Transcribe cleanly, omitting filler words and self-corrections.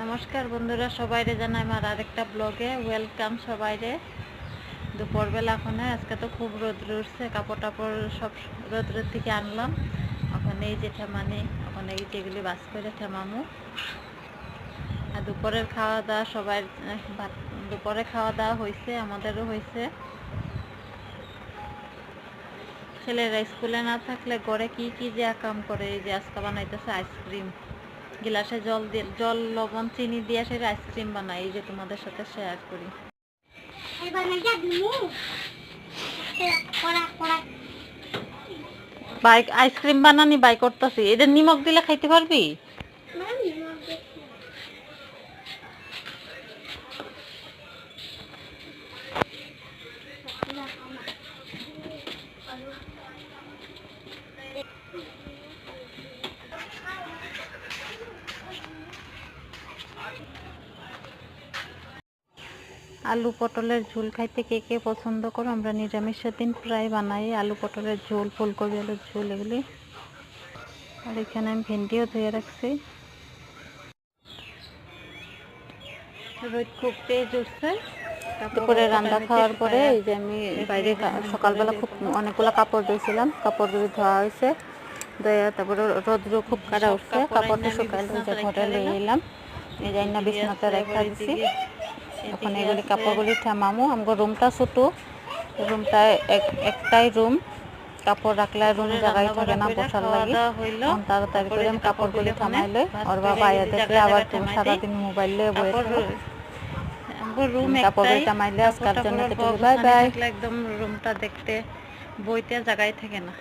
নমস্কার বন্ধুরা, সবাইরে জানাই আমার আরেকটা ব্লগে ওয়েলকাম। সবাইরে দুপুরবেলা এখন আজকে তো খুব রোদ্র উঠছে, কাপড় টাপড় সব রোদ্রের থেকে আনলাম। এখন এই যে ঠেমানি, এখন এই যেগুলি বাস করে ঠেমামু। আর দুপুরের খাওয়া দাওয়া সবাই দুপুরে খাওয়া দাওয়া হয়েছে, আমাদেরও হয়েছে। ছেলেরা স্কুলে না থাকলে ঘরে কি কি যে কাম করে। এই যে আজকে বানাইতেছে আইসক্রিম, গিলাসে জল লবণ চিনি দিয়ে সেটা আইসক্রিম বানাই। এই যে তোমাদের সাথে শেয়ার করি। বাইক আইসক্রিম বানানি বাই করতেছি। এটা নিমক দিলে খাইতে পারবি? আলু পটলের ঝোল খাইতে কে কে পছন্দ করো? আমরা নিরামিষের দিন প্রায় বানাই আলু পটলের ঝোল, ফুলকপি আলুর ঝোল এগুলি। আর এখানে আমি ভেন্ডিও ধুয়ে রাখছি। রোদ খুব তেজ উঠছে। দুপুরে রান্না খাওয়ার পরে এই যে আমি বাইরে সকালবেলা খুব অনেকগুলো কাপড় ধুয়েছিলাম, কাপড়গুলি ধোয়া হয়েছে। তারপরে রোদ্র খুব কাটা উঠছে, কাপড়টা শুকাইলে ওই যে ঘরে লয়ে এলাম। এই যে না বিছনাতে রেখা দিছি। এখন এগুলি কাপড়গুলি ঠামামো। আমার রুমটা ছোট, রুমটা একটাই রুম, কাপড় রাখলে রুম জায়গায় থাকে না বসার লাগে। তাড়াতাড়ি করে আমি কাপড়গুলি থামাই লই। ওর বাবা আয়া দেখলে আবার তুমি সারাদিন মোবাইল নিয়ে বসে থাকো। কাপড়গুলি থামাইলে আজকের জন্য বাই বাই। একদম রুমটা দেখতে বইতে জায়গায় থাকে না।